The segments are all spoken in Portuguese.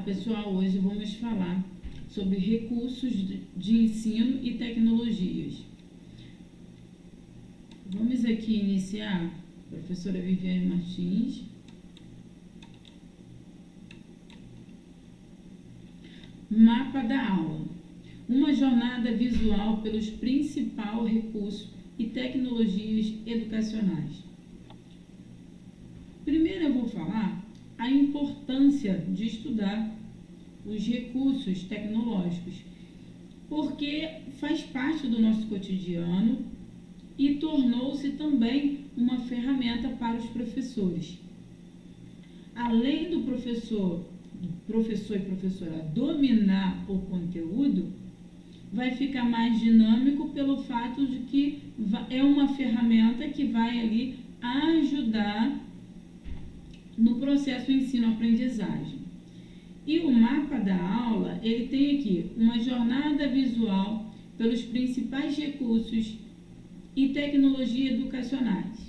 pessoal, hoje vamos falar sobre recursos de ensino e tecnologias. Vamos aqui iniciar, professora Viviane Martins. Mapa da aula. Uma jornada visual pelos principais recursos e tecnologias educacionais. Primeiro eu vou falar a importância de estudar os recursos tecnológicos, porque faz parte do nosso cotidiano e tornou-se também uma ferramenta para os professores. Além do professor e professora dominar o conteúdo, vai ficar mais dinâmico pelo fato de que é uma ferramenta que vai ali ajudar no processo ensino-aprendizagem. E o mapa da aula, ele tem aqui uma jornada visual pelos principais recursos e tecnologias educacionais.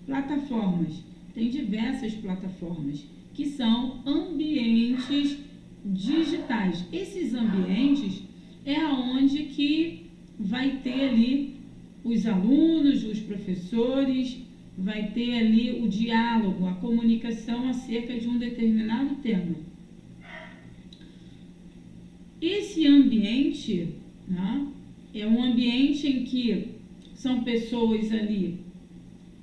Plataformas. Tem diversas plataformas que são ambientes digitais. Esses ambientes é aonde que vai ter ali os alunos, os professores, vai ter ali o diálogo, a comunicação acerca de um determinado tema. Esse ambiente, né, é um ambiente em que são pessoas ali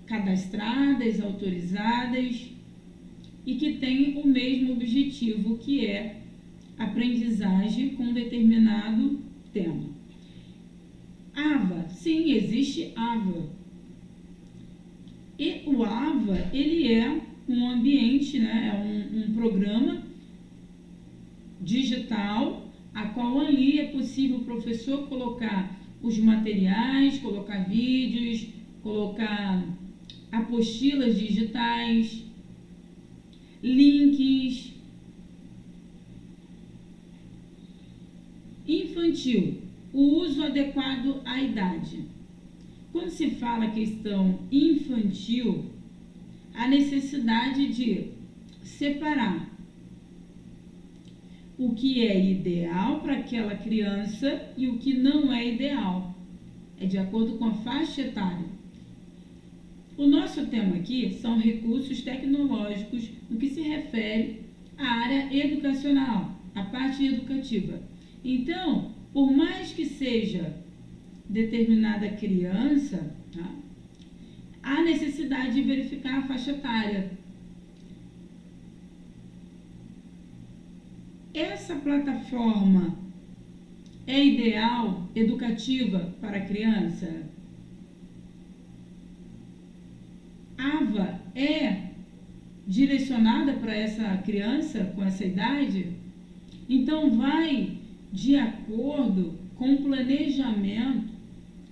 cadastradas, autorizadas e que têm o mesmo objetivo, que é aprendizagem com determinado tema. AVA, sim, existe AVA. E o AVA, ele é um ambiente, né, é um programa digital, a qual ali é possível o professor colocar os materiais, colocar vídeos, colocar apostilas digitais, links. Infantil, o uso adequado à idade. Quando se fala questão infantil, a necessidade de separar o que é ideal para aquela criança e o que não é ideal. É de acordo com a faixa etária. O nosso tema aqui são recursos tecnológicos no que se refere à área educacional, à parte educativa. Então, por mais que seja determinada criança, tá, há necessidade de verificar a faixa etária. Essa plataforma é ideal, educativa para a criança? AVA é direcionada para essa criança com essa idade? Então, vai de acordo com o planejamento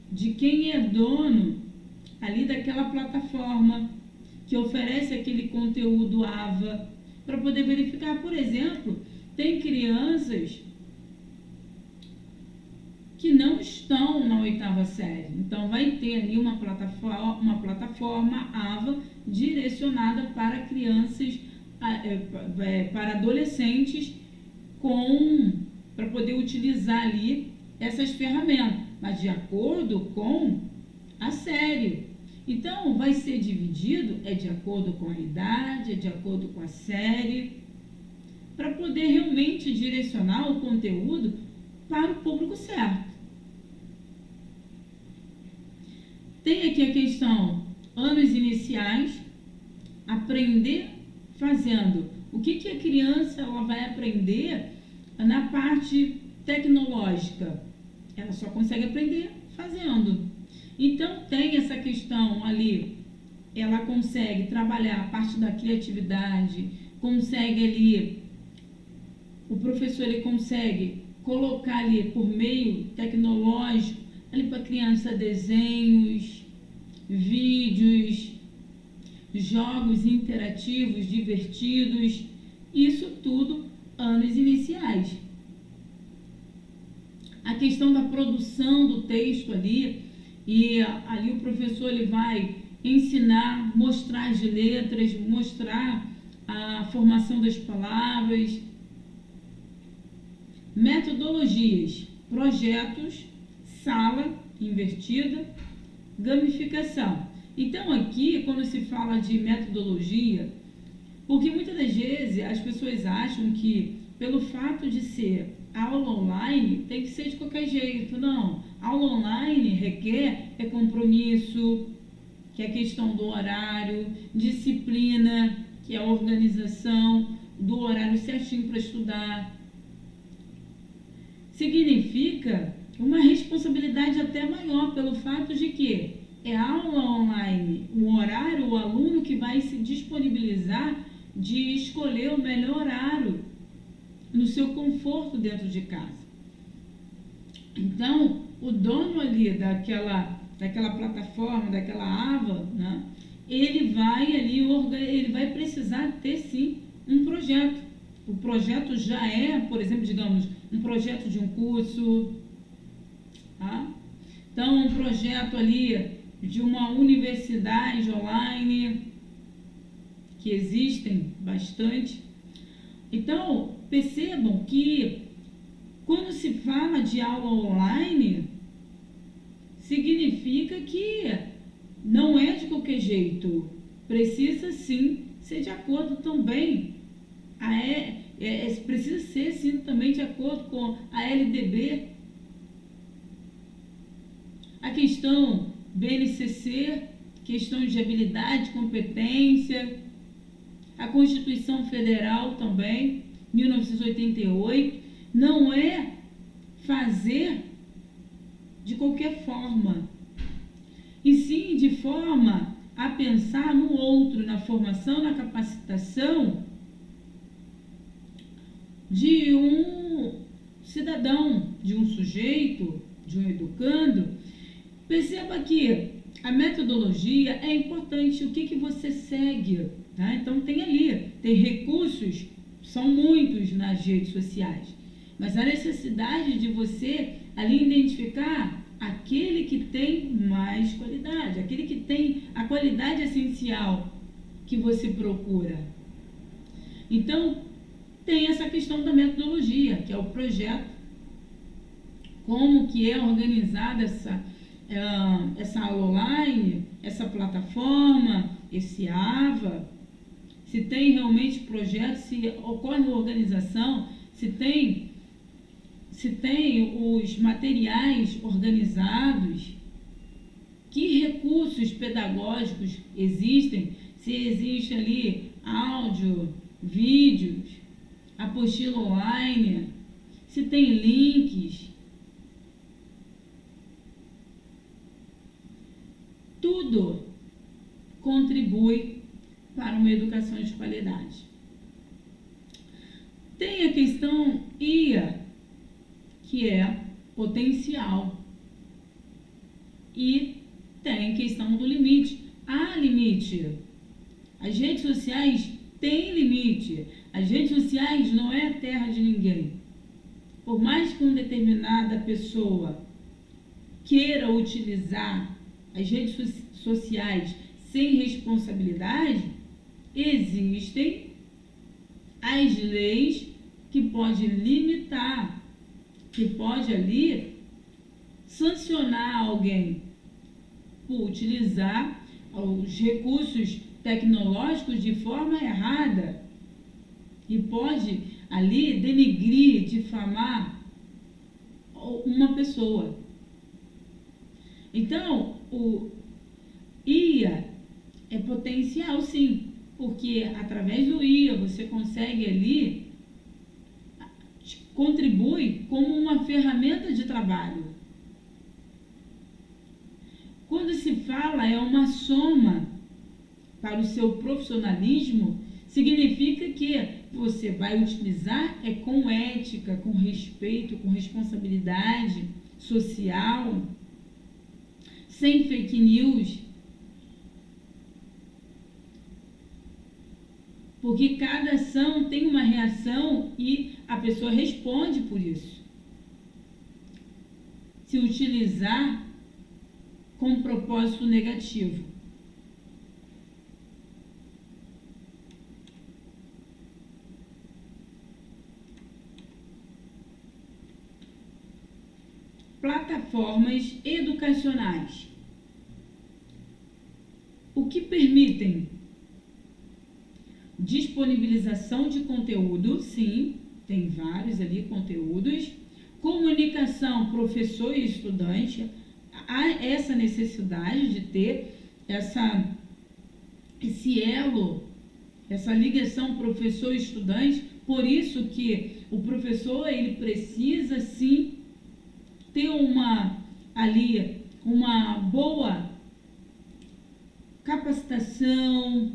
de quem é dono ali daquela plataforma que oferece aquele conteúdo AVA, para poder verificar. Por exemplo, tem crianças que não estão na 8ª série, então vai ter ali uma plataforma AVA direcionada para crianças, para adolescentes, para poder utilizar ali essas ferramentas, mas de acordo com a série. Então, vai ser dividido, de acordo com a idade, de acordo com a série, para poder realmente direcionar o conteúdo para o público certo. Tem aqui a questão anos iniciais, aprender fazendo. O que a criança ela vai aprender na parte tecnológica? Ela só consegue aprender fazendo. Então, tem essa questão ali, ela consegue trabalhar a parte da criatividade, consegue ali, o professor ele consegue colocar ali por meio tecnológico, ali para a criança desenhos, vídeos, jogos interativos, divertidos, isso tudo anos iniciais. A questão da produção do texto ali, e ali o professor ele vai ensinar, mostrar as letras, mostrar a formação das palavras, Metodologias, projetos, sala invertida, gamificação. Então aqui, quando se fala de metodologia, porque muitas das vezes as pessoas acham que pelo fato de ser aula online tem que ser de qualquer jeito. Não, aula online requer compromisso, que é a questão do horário, disciplina, que é a organização do horário certinho para estudar. Significa uma responsabilidade até maior pelo fato de que é aula online, o horário, o aluno que vai se disponibilizar de escolher o melhor horário no seu conforto dentro de casa. Então, o dono ali daquela plataforma, daquela aba, né, ele vai precisar ter sim um projeto. O projeto já é, por exemplo, digamos, um projeto de um curso, tá? Então, um projeto ali de uma universidade online, que existem bastante. Então, percebam que quando se fala de aula online, significa que não é de qualquer jeito. Precisa sim ser de acordo também. Precisa ser sim também de acordo com a LDB. A questão BNCC, questão de habilidade, competência, a Constituição Federal também, 1988, não é fazer de qualquer forma, e sim de forma a pensar no outro, na formação, na capacitação de um cidadão, de um sujeito, de um educando. Perceba que a metodologia é importante, o que você segue, tá? Então tem recursos, são muitos nas redes sociais, mas a necessidade de você ali identificar aquele que tem mais qualidade, aquele que tem a qualidade essencial que você procura. Então, tem essa questão da metodologia, que é o projeto, como que é organizada essa aula online, essa plataforma, esse AVA, se tem realmente projeto, se ocorre organização, se tem os materiais organizados, que recursos pedagógicos existem, se existe ali áudio, vídeos, apostila online, se tem links. Tudo contribui para uma educação de qualidade. Tem a questão IA, que é potencial, e tem questão do limite. Há limite. As redes sociais têm limite. As redes sociais não é a terra de ninguém. Por mais que uma determinada pessoa queira utilizar as redes sociais sem responsabilidade, existem as leis que podem limitar, que pode ali sancionar alguém por utilizar os recursos tecnológicos de forma errada e pode ali denigrir, difamar uma pessoa. Então, o IA é potencial, sim, porque através do IA você consegue ali, contribui como uma ferramenta de trabalho. Quando se fala é uma soma para o seu profissionalismo, significa que você vai utilizar com ética, com respeito, com responsabilidade social, sem fake news, porque cada ação tem uma reação e a pessoa responde por isso. Se utilizar com propósito negativo. plataformas educacionais. O que permitem? Disponibilização de conteúdo, sim, tem vários ali conteúdos. Comunicação, professor e estudante. Há essa necessidade de ter esse elo, essa ligação professor e estudante. Por isso que o professor, ele precisa sim ter uma boa capacitação,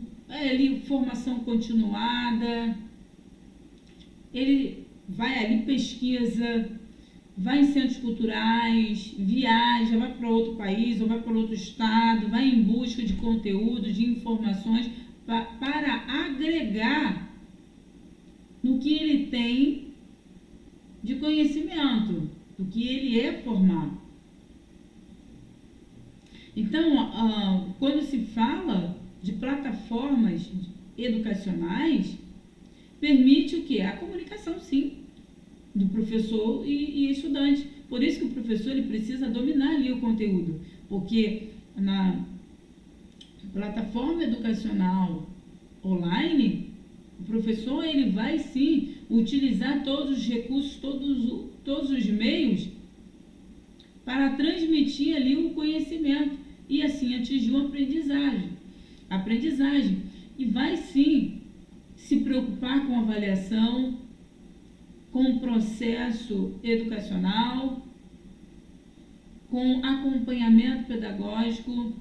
formação continuada. Ele vai ali, pesquisa, vai em centros culturais, viaja, vai para outro país ou vai para outro estado, vai em busca de conteúdo, de informações para agregar no que ele tem de conhecimento, do que ele é formado. Então, quando se fala de plataformas educacionais, permite o quê? A comunicação, sim, do professor e estudante. Por isso que o professor, ele precisa dominar ali o conteúdo, porque na plataforma educacional online, o professor, ele vai sim utilizar todos os recursos, todos os meios para transmitir ali o conhecimento e assim atingir uma aprendizagem. E vai sim se preocupar com avaliação, com o processo educacional, com acompanhamento pedagógico,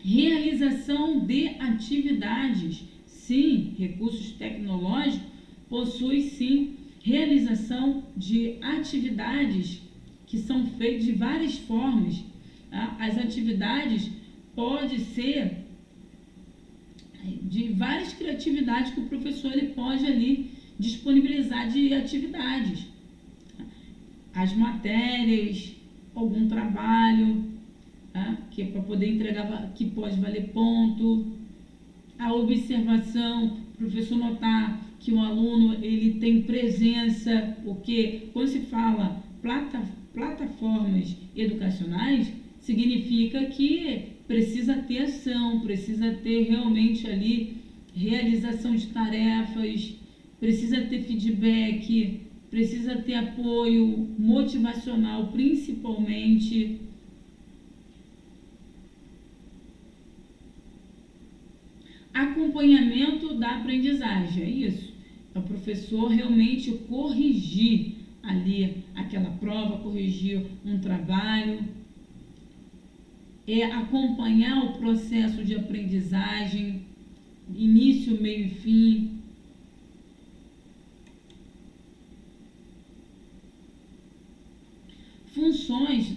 realização de atividades. Sim, recursos tecnológicos possui sim realização de atividades que são feitas de várias formas. Tá? As atividades podem ser de várias criatividades que o professor ele pode ali disponibilizar de atividades. As matérias, algum trabalho, tá? Que é para poder entregar, que pode valer ponto. A observação, o professor notar que o aluno ele tem presença, porque quando se fala plataformas educacionais, significa que precisa ter ação, precisa ter realmente ali realização de tarefas, precisa ter feedback, precisa ter apoio motivacional, principalmente. Acompanhamento da aprendizagem, é isso. É o professor realmente corrigir ali aquela prova, corrigir um trabalho, é acompanhar o processo de aprendizagem, início, meio e fim. Funções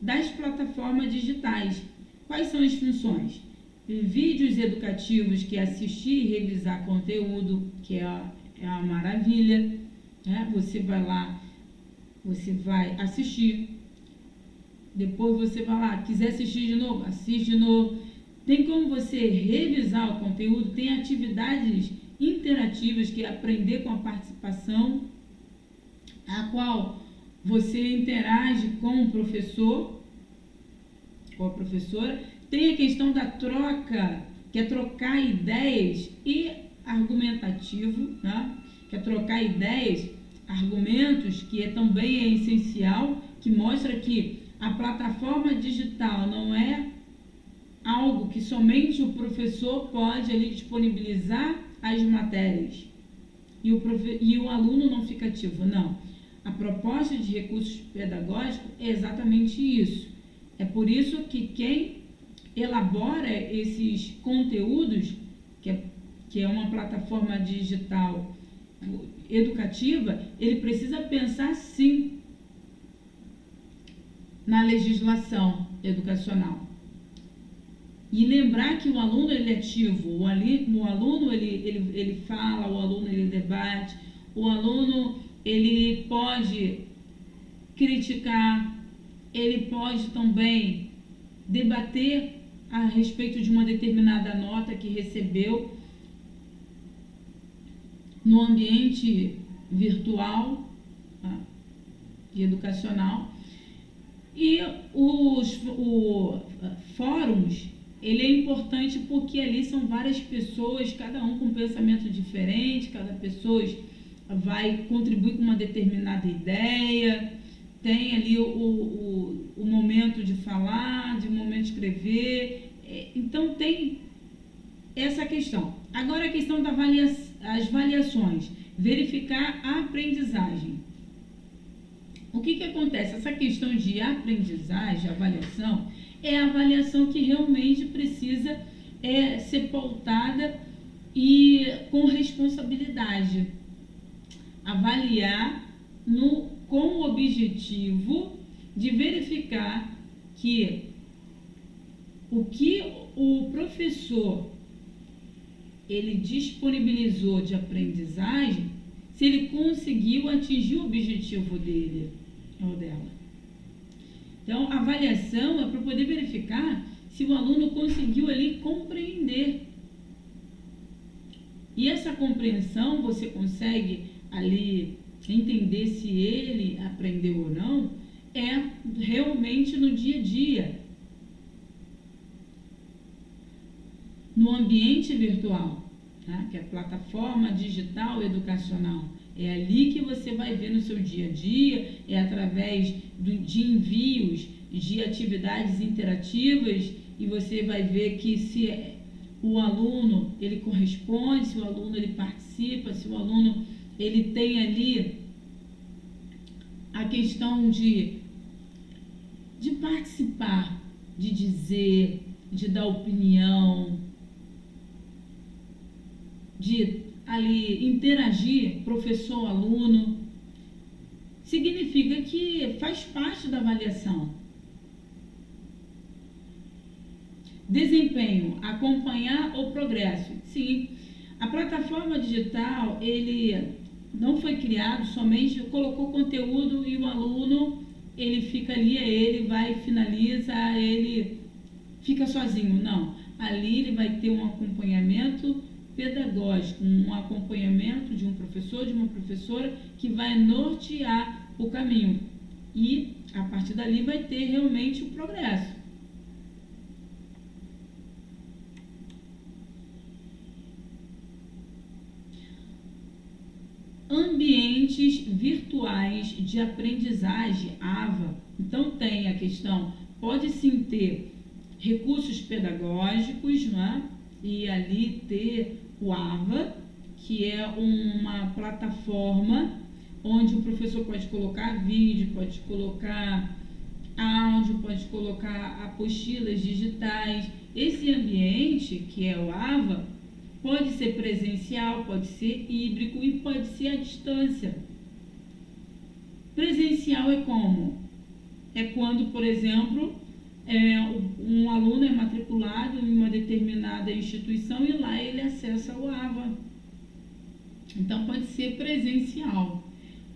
das plataformas digitais. Quais são as funções? Vídeos educativos, que é assistir e revisar conteúdo, que é a maravilha, né? Você vai lá, você vai assistir, depois você vai lá, quiser assistir de novo, assiste de novo. Tem como você revisar o conteúdo, tem atividades interativas, que é aprender com a participação, a qual você interage com o professor, com a professora. Tem a questão da troca, que é trocar ideias e argumentativo, né? Que é trocar ideias, argumentos, que também é essencial, que mostra que a plataforma digital não é algo que somente o professor pode ali disponibilizar as matérias e o aluno não fica ativo. Não. A proposta de recursos pedagógicos é exatamente isso. É por isso que quem elabora esses conteúdos, que é uma plataforma digital educativa, ele precisa pensar sim na legislação educacional e lembrar que o aluno ele é ativo, o aluno ele fala, o aluno ele debate, o aluno ele pode criticar, ele pode também debater a respeito de uma determinada nota que recebeu no ambiente virtual, tá? E educacional. E o fóruns, ele é importante porque ali são várias pessoas, cada um com um pensamento diferente, cada pessoa vai contribuir com uma determinada ideia, tem ali o momento de falar, de momento de escrever, então tem essa questão. Agora a questão das avaliações, verificar a aprendizagem. O que acontece? Essa questão de aprendizagem, avaliação, é a avaliação que realmente precisa ser pautada e com responsabilidade. Avaliar com o objetivo de verificar que o que o professor ele disponibilizou de aprendizagem, se ele conseguiu atingir o objetivo dele ou dela. Então, a avaliação é para poder verificar se o aluno conseguiu ali compreender. E essa compreensão você consegue ali entender se ele aprendeu ou não, realmente no dia a dia, no ambiente virtual, tá? Que é a plataforma digital educacional. É ali que você vai ver no seu dia a dia, através de envios de atividades interativas, e você vai ver que se o aluno ele corresponde, se o aluno ele participa, se o aluno ele tem ali a questão de participar, de dizer, de dar opinião, de ali interagir, professor-aluno, significa que faz parte da avaliação. Desempenho, acompanhar o progresso. Sim, a plataforma digital, ele não foi criado somente, colocou conteúdo e o aluno, ele fica ali, ele vai, finaliza, ele fica sozinho. Não, ali ele vai ter um acompanhamento pedagógico, um acompanhamento de um professor, de uma professora, que vai nortear o caminho. E, a partir dali, vai ter realmente o progresso. Ambientes virtuais de aprendizagem, AVA. Então, tem a questão, pode sim ter recursos pedagógicos, né? E ali ter o AVA, que é uma plataforma onde o professor pode colocar vídeo, pode colocar áudio, pode colocar apostilas digitais. Esse ambiente, que é o AVA, pode ser presencial, pode ser híbrido e pode ser à distância. Presencial é como? É quando, por exemplo, um aluno é matriculado em uma determinada instituição e lá ele acessa o AVA. Então, pode ser presencial.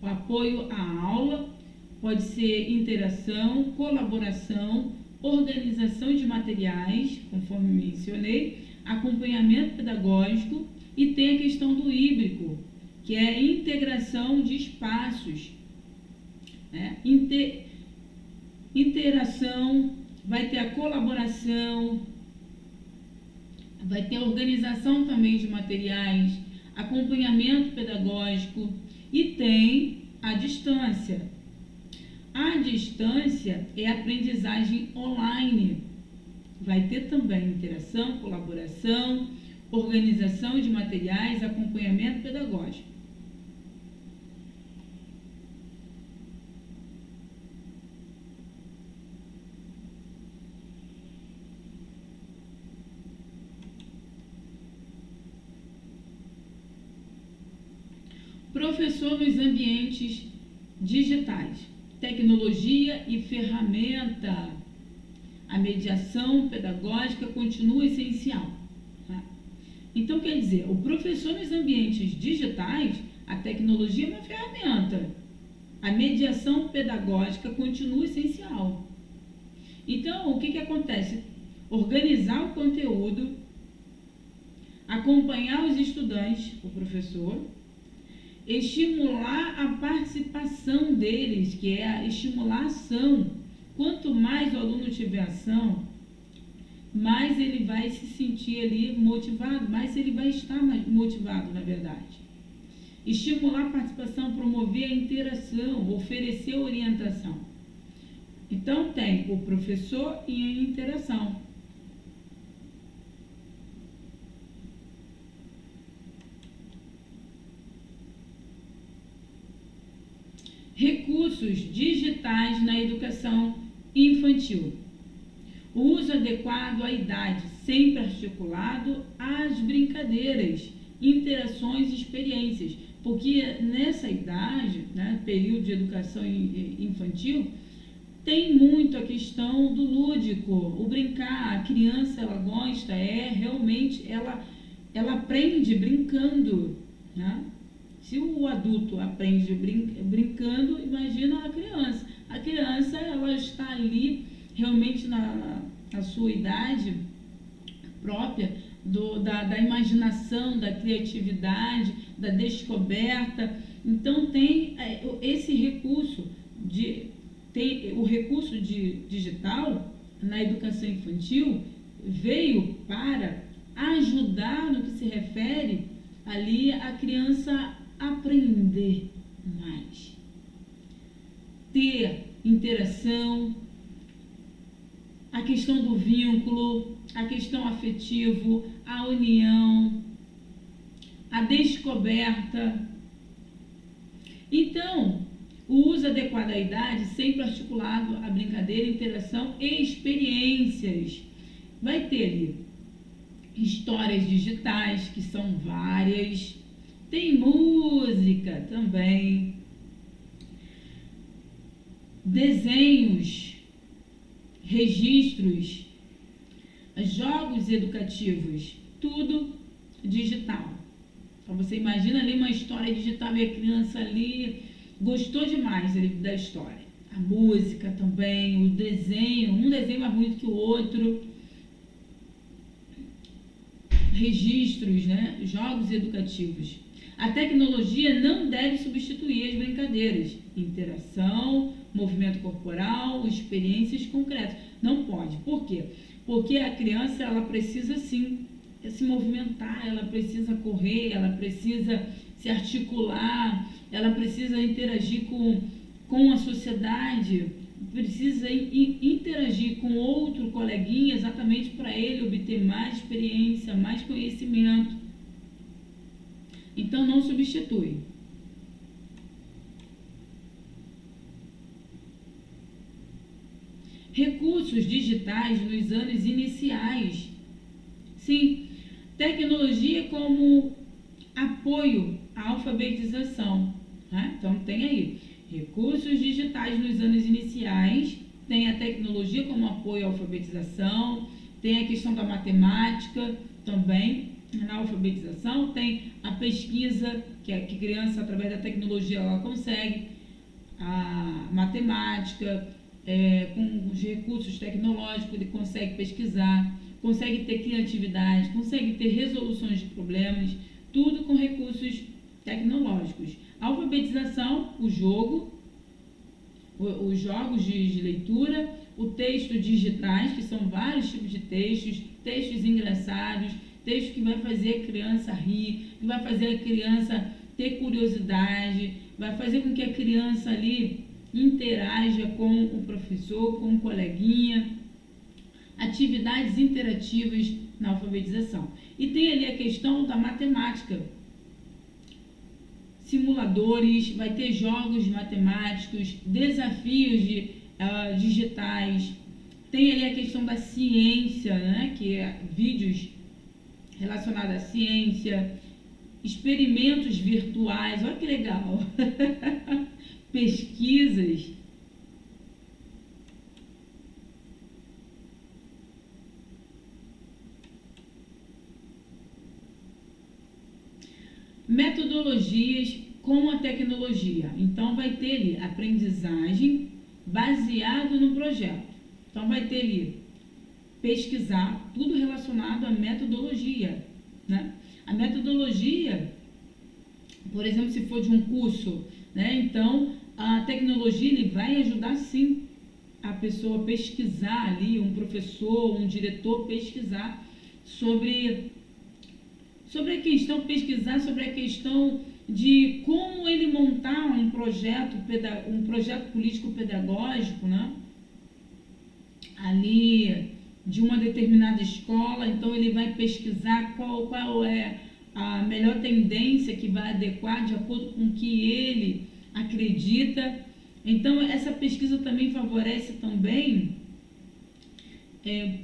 O apoio à aula pode ser interação, colaboração, organização de materiais, conforme mencionei, acompanhamento pedagógico, e tem a questão do híbrido, que é a integração de espaços, né? Interação, vai ter a colaboração, vai ter a organização também de materiais, acompanhamento pedagógico, e tem a distância. A distância é aprendizagem online. Vai ter também interação, colaboração, organização de materiais, acompanhamento pedagógico. Professor nos ambientes digitais, tecnologia e ferramenta. A mediação pedagógica continua essencial. Tá? Então, quer dizer, o professor nos ambientes digitais, a tecnologia é uma ferramenta. A mediação pedagógica continua essencial. Então, o que acontece? Organizar o conteúdo, acompanhar os estudantes, o professor, estimular a participação deles, que é a estimulação. Quanto mais o aluno tiver ação, mais ele vai se sentir ali motivado, mais ele vai estar motivado, na verdade. Estimular a participação, promover a interação, oferecer orientação. Então, tem o professor e a interação. Recursos digitais na educação infantil. O uso adequado à idade, sempre articulado às brincadeiras, interações e experiências. Porque nessa idade, né, período de educação infantil, tem muito a questão do lúdico, o brincar. A criança, ela gosta, realmente, ela aprende brincando, né? Se o adulto aprende brincando, imagina a criança. A criança, ela está ali realmente na sua idade própria da imaginação, da criatividade, da descoberta. Então, tem esse recurso, o recurso digital na educação infantil veio para ajudar no que se refere ali a criança aprender mais, ter interação, a questão do vínculo, a questão afetivo, a união, a descoberta. Então, o uso adequado à idade, sempre articulado à brincadeira, interação e experiências. Vai ter ali histórias digitais, que são várias. Tem música também, desenhos, registros, jogos educativos, tudo digital. Então você imagina ali uma história digital e a criança ali gostou demais da história. A música também, o desenho, um desenho mais bonito que o outro. Registros, né? Jogos educativos. A tecnologia não deve substituir as brincadeiras. Interação, movimento corporal, experiências concretas. Não pode. Por quê? Porque a criança, ela precisa sim se movimentar, ela precisa correr, ela precisa se articular, ela precisa interagir com a sociedade, precisa interagir com outro coleguinha exatamente para ele obter mais experiência, mais conhecimento. Então, não substitui. Recursos digitais nos anos iniciais. Sim, tecnologia como apoio à alfabetização. Né? Então, tem aí recursos digitais nos anos iniciais, tem a tecnologia como apoio à alfabetização, tem a questão da matemática também na alfabetização, tem a pesquisa, que a criança, através da tecnologia, ela consegue, a matemática, com os recursos tecnológicos, ele consegue pesquisar, consegue ter criatividade, consegue ter resoluções de problemas, tudo com recursos tecnológicos. A alfabetização, o jogo, os jogos de leitura, o texto digitais, que são vários tipos de textos, textos engraçados, texto que vai fazer a criança rir, que vai fazer a criança ter curiosidade, vai fazer com que a criança ali interaja com o professor, com o coleguinha. Atividades interativas na alfabetização. E tem ali a questão da matemática. Simuladores, vai ter jogos matemáticos, desafios digitais. Tem ali a questão da ciência, né, que é vídeos relacionados à ciência, experimentos virtuais, olha que legal, pesquisas. Metodologias com a tecnologia. Então, vai ter ali aprendizagem baseado no projeto. Então, vai ter ali pesquisar, tudo relacionado à metodologia, né? A metodologia por exemplo, se for de um curso, né? Então, a tecnologia ele vai ajudar sim a pessoa a pesquisar ali, um professor, um diretor pesquisar sobre a questão, pesquisar sobre a questão de como ele montar um projeto político-pedagógico, né? Ali de uma determinada escola, então ele vai pesquisar qual é a melhor tendência que vai adequar de acordo com o que ele acredita. Então essa pesquisa também favorece também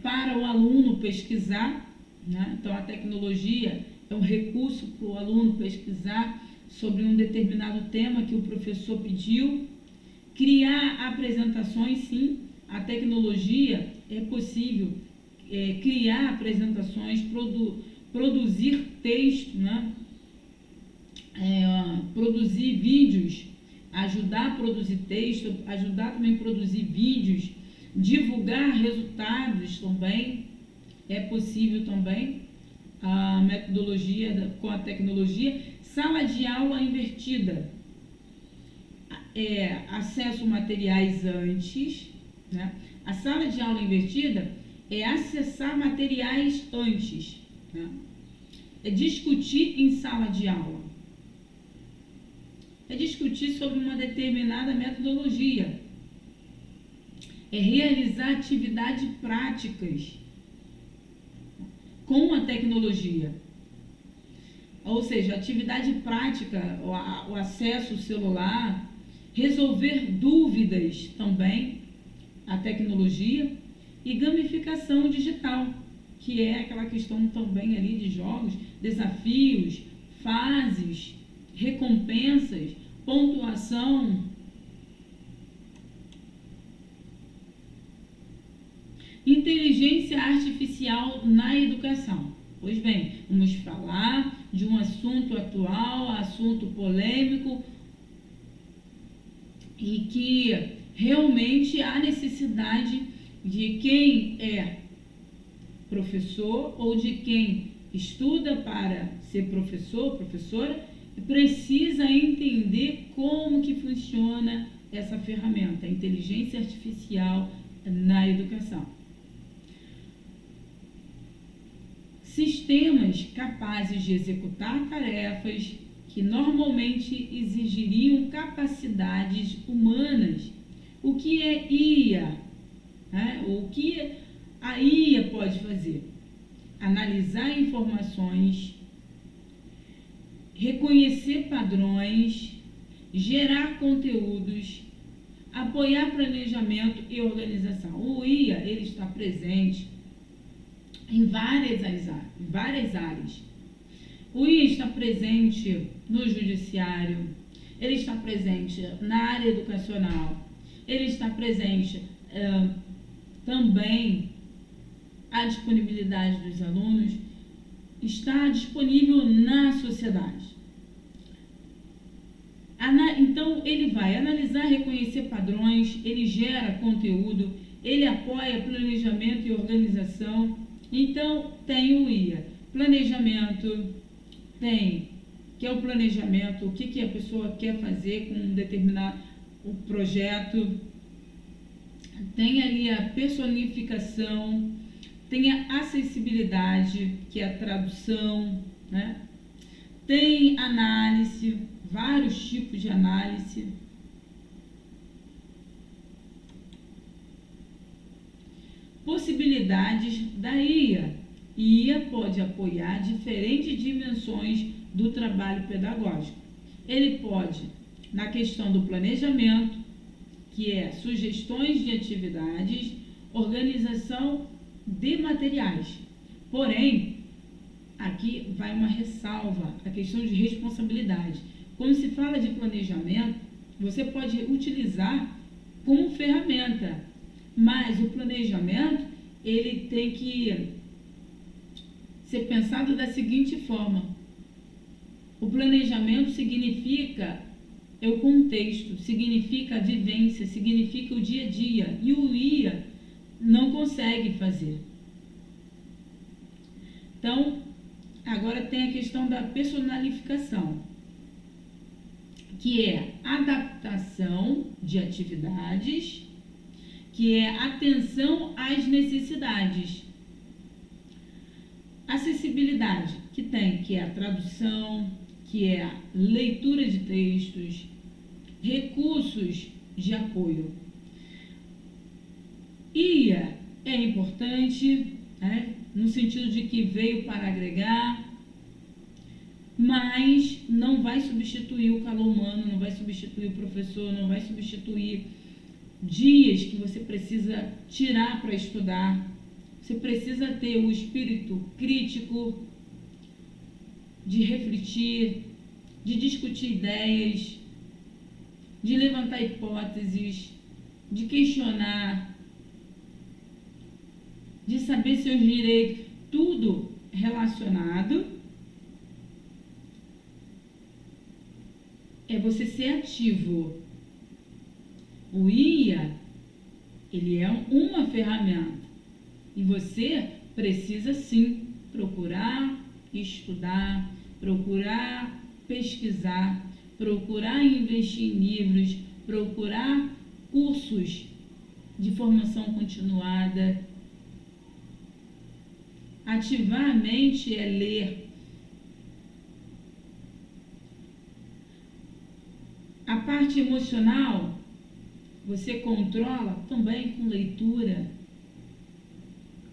para o aluno pesquisar, né? Então a tecnologia é um recurso para o aluno pesquisar sobre um determinado tema que o professor pediu. Criar apresentações, sim, a tecnologia é possível criar apresentações, produzir texto, né? Produzir vídeos, ajudar a produzir texto, ajudar também a produzir vídeos, divulgar resultados também, é possível também a metodologia com a tecnologia. Sala de aula invertida, acesso a materiais antes, né? A sala de aula invertida é acessar materiais antes, né? É discutir em sala de aula, é discutir sobre uma determinada metodologia, é realizar atividades práticas com a tecnologia. Ou seja, atividade prática, o acesso ao celular, resolver dúvidas também, a tecnologia, e gamificação digital, que é aquela questão também ali de jogos, desafios, fases, recompensas, pontuação. Inteligência artificial na educação. Pois bem, vamos falar de um assunto atual, assunto polêmico, e que realmente há necessidade de quem é professor ou de quem estuda para ser professor, professora, precisa entender como que funciona essa ferramenta, a inteligência artificial na educação. Sistemas capazes de executar tarefas que normalmente exigiriam capacidades humanas. O que é IA? O que a IA pode fazer? Analisar informações, reconhecer padrões, gerar conteúdos, apoiar planejamento e organização. O IA ele está presente em várias áreas. O IA está presente no judiciário, ele está presente na área educacional, ele está presente também a disponibilidade dos alunos, está disponível na sociedade. Então, ele vai analisar, reconhecer padrões, ele gera conteúdo, ele apoia planejamento e organização. Então, tem o IA. Planejamento, que é o planejamento, o que a pessoa quer fazer com um determinado projeto. Tem ali a personificação, tem a acessibilidade, que é a tradução, né? Tem análise, vários tipos de análise. Possibilidades da IA. IA pode apoiar diferentes dimensões do trabalho pedagógico. Ele pode, na questão do planejamento, que é sugestões de atividades, organização de materiais. Porém, aqui vai uma ressalva, a questão de responsabilidade. Quando se fala de planejamento, você pode utilizar como ferramenta, mas o planejamento, ele tem que ser pensado da seguinte forma. O planejamento significa o contexto, significa a vivência, significa o dia a dia. E o IA não consegue fazer. Então, agora tem a questão da personalificação. que é adaptação de atividades, que é atenção às necessidades. Acessibilidade, que é a tradução, que é a leitura de textos, recursos de apoio. IA é importante, né, no sentido de que veio para agregar, mas não vai substituir o calor humano, não vai substituir o professor, não vai substituir dias que você precisa tirar para estudar. Você precisa ter o espírito crítico, de refletir, de discutir ideias, de levantar hipóteses, de questionar, de saber seus direitos, tudo relacionado é você ser ativo. O IA, ele é uma ferramenta e você precisa sim procurar estudar, procurar pesquisar, procurar investir em livros, procurar cursos de formação continuada. Ativar a mente é ler. A parte emocional você controla também com leitura,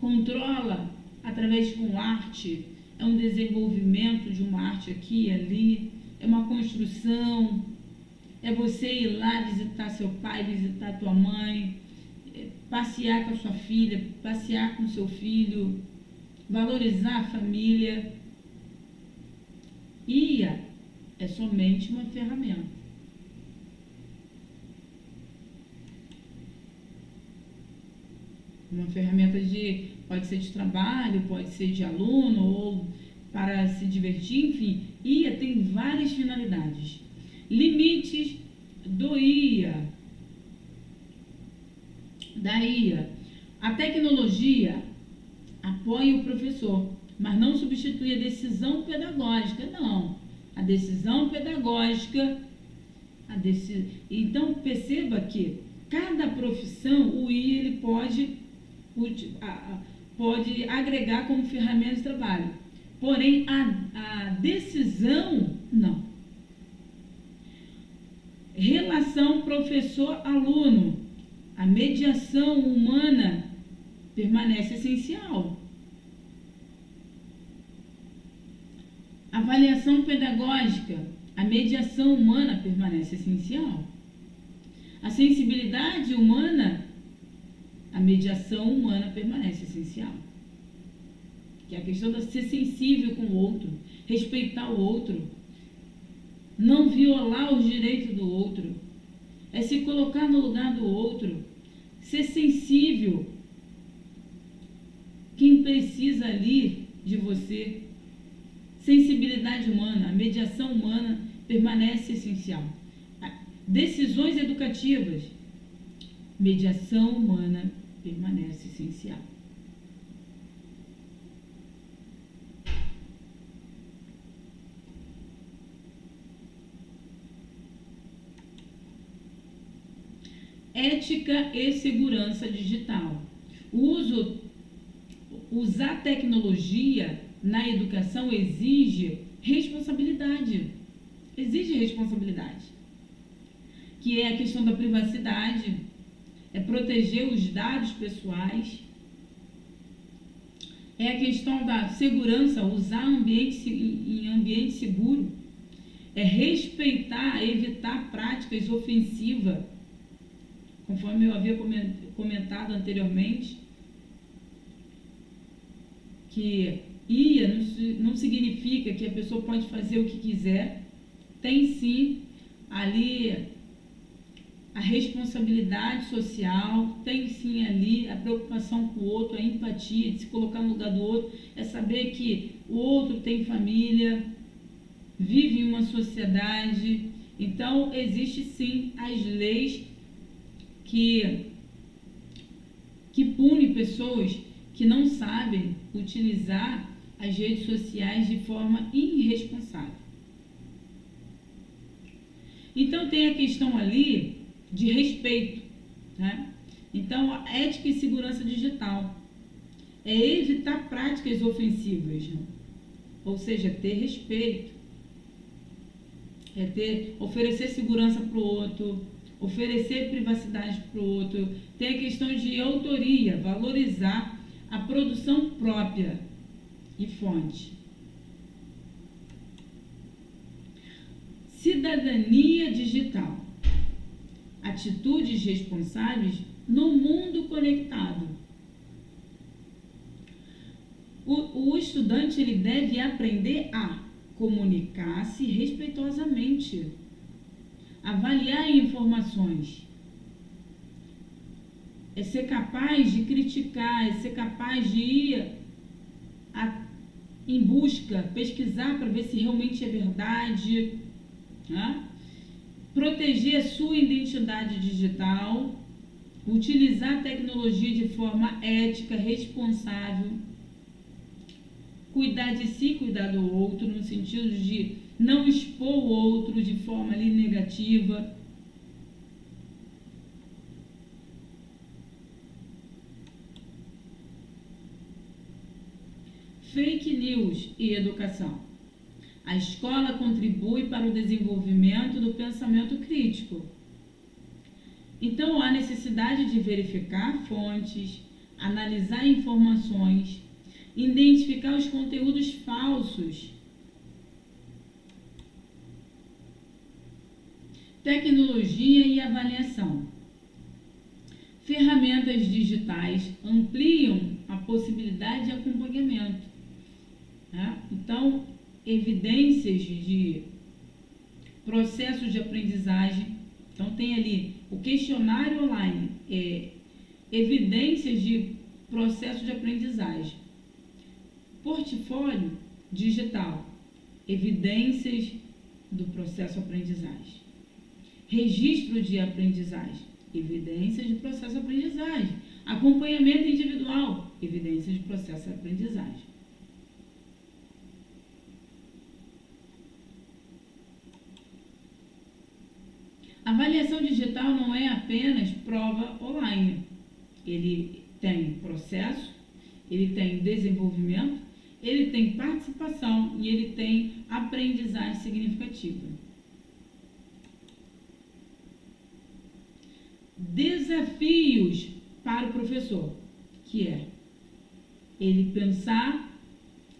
controla através com arte, é um desenvolvimento de uma arte aqui e ali, é uma construção, é você ir lá visitar seu pai, visitar tua mãe, passear com a sua filha, passear com seu filho, valorizar a família. IA é somente uma ferramenta. Uma ferramenta pode ser de trabalho, pode ser de aluno ou para se divertir, enfim. IA tem várias finalidades. Limites do IA. Da IA. A tecnologia apoia o professor, mas não substitui a decisão pedagógica, não. A decisão pedagógica, então perceba que cada profissão, o IA ele pode agregar como ferramenta de trabalho. Porém, a decisão, não. Relação professor-aluno. A mediação humana permanece essencial. Avaliação pedagógica. A mediação humana permanece essencial. A sensibilidade humana, a mediação humana permanece essencial. Que é a questão de ser sensível com o outro, respeitar o outro, não violar os direitos do outro, é se colocar no lugar do outro, ser sensível. Quem precisa ali de você, sensibilidade humana, a mediação humana permanece essencial. Decisões educativas, mediação humana permanece essencial. Ética e segurança digital. Usar tecnologia na educação exige responsabilidade. Exige responsabilidade. Que é a questão da privacidade, é proteger os dados pessoais, é a questão da segurança, usar em ambiente seguro, é respeitar, evitar práticas ofensivas, conforme eu havia comentado anteriormente, que IA não significa que a pessoa pode fazer o que quiser, tem sim ali a responsabilidade social, tem sim ali a preocupação com o outro, a empatia, de se colocar no lugar do outro, é saber que o outro tem família, vive em uma sociedade. Então, existe sim as leis que punem pessoas que não sabem utilizar as redes sociais de forma irresponsável. Então tem a questão ali de respeito, né? Então, a ética e segurança digital é evitar práticas ofensivas, né? Ou seja, ter respeito, oferecer segurança para o outro, oferecer privacidade para o outro. Tem a questão de autoria, valorizar a produção própria e fonte. Cidadania digital. Atitudes responsáveis no mundo conectado. O estudante ele deve aprender a comunicar-se respeitosamente, avaliar informações, é ser capaz de criticar, é ser capaz de ir em busca, pesquisar para ver se realmente é verdade, né? Proteger a sua identidade digital, utilizar a tecnologia de forma ética, responsável, cuidar de si, cuidar do outro, no sentido de não expor o outro de forma ali negativa. Fake news e educação. A escola contribui para o desenvolvimento do pensamento crítico. Então, há necessidade de verificar fontes, analisar informações, identificar os conteúdos falsos. Tecnologia e avaliação. Ferramentas digitais ampliam a possibilidade de acompanhamento, né? Então, evidências de processos de aprendizagem. Então, tem ali o questionário online, evidências de processo de aprendizagem. Portfólio digital, evidências do processo de aprendizagem. Registro de aprendizagem, evidências de processo de aprendizagem. Acompanhamento individual, evidências de processo de aprendizagem. Avaliação digital não é apenas prova online. Ele tem processo, ele tem desenvolvimento, ele tem participação e ele tem aprendizagem significativa. Desafios para o professor, que é ele pensar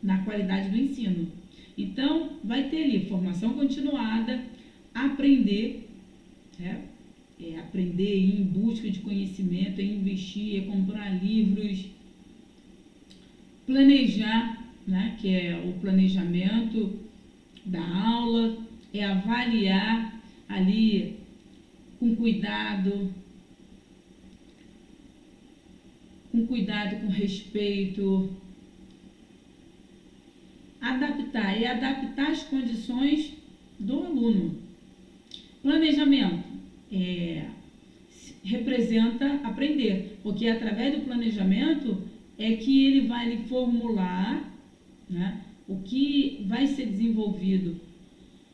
na qualidade do ensino. Então, vai ter ali formação continuada, aprender, aprender, ir em busca de conhecimento, investir, comprar livros, planejar, né, que é o planejamento da aula, avaliar ali com cuidado, com respeito, adaptar as condições do aluno. Planejamento representa aprender, porque através do planejamento é que ele vai formular, né, o que vai ser desenvolvido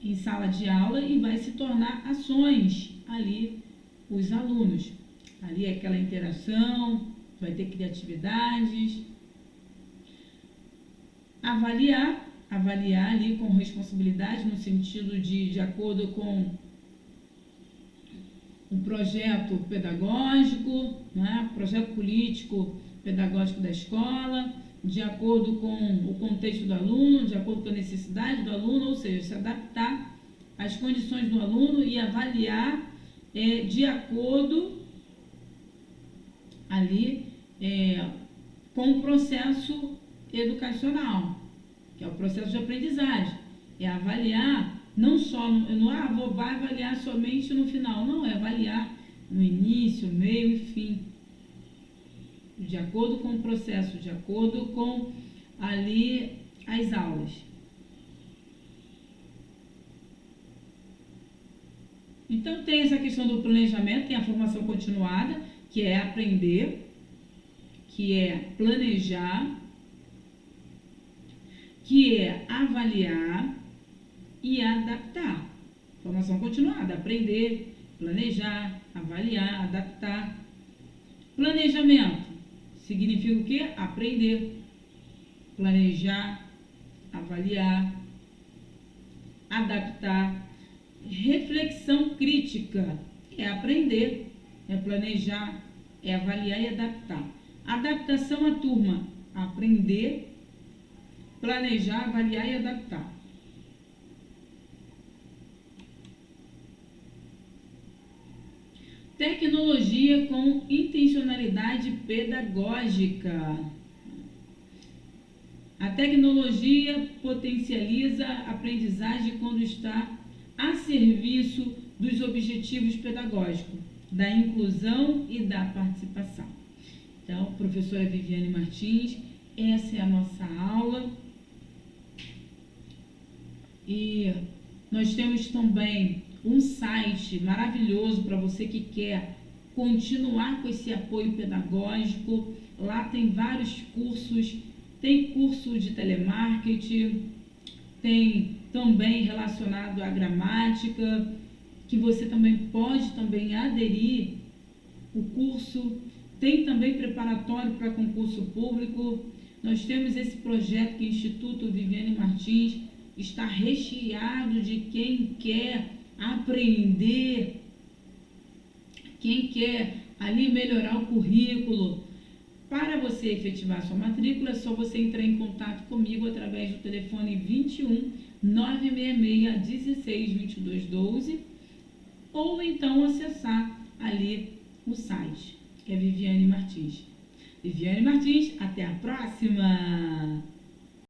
em sala de aula e vai se tornar ações ali, os alunos. Ali é aquela interação, vai ter criatividades. Avaliar ali com responsabilidade, no sentido de acordo com o projeto pedagógico, né, projeto político pedagógico da escola, de acordo com o contexto do aluno, de acordo com a necessidade do aluno, ou seja, se adaptar às condições do aluno e avaliar de acordo ali com o processo educacional, que é o processo de aprendizagem. É avaliar não só, vai avaliar somente no final, não, é avaliar no início, meio e fim, de acordo com o processo, de acordo com ali as aulas. Então tem essa questão do planejamento, tem a formação continuada, que é aprender, que é planejar, que é avaliar e adaptar. Formação continuada, aprender, planejar, avaliar, adaptar. Planejamento significa o quê? Aprender, planejar, avaliar, adaptar. Reflexão crítica é aprender, é planejar, é avaliar e adaptar. Adaptação à turma, aprender, planejar, avaliar e adaptar. Tecnologia com intencionalidade pedagógica. A tecnologia potencializa a aprendizagem quando está a serviço dos objetivos pedagógicos, da inclusão e da participação. Então, professora Viviane Martins, essa é a nossa aula. E nós temos também um site maravilhoso para você que quer continuar com esse apoio pedagógico. Lá tem vários cursos, tem curso de telemarketing, tem também relacionado à gramática, que você também pode também aderir o curso. Tem também preparatório para concurso público. Nós temos esse projeto que o Instituto Viviane Martins está recheado de quem quer aprender, quem quer ali melhorar o currículo. Para você efetivar sua matrícula, é só você entrar em contato comigo através do telefone 21 966 16 22 12 ou então acessar ali o site, que é Viviane Martins. Viviane Martins, até a próxima!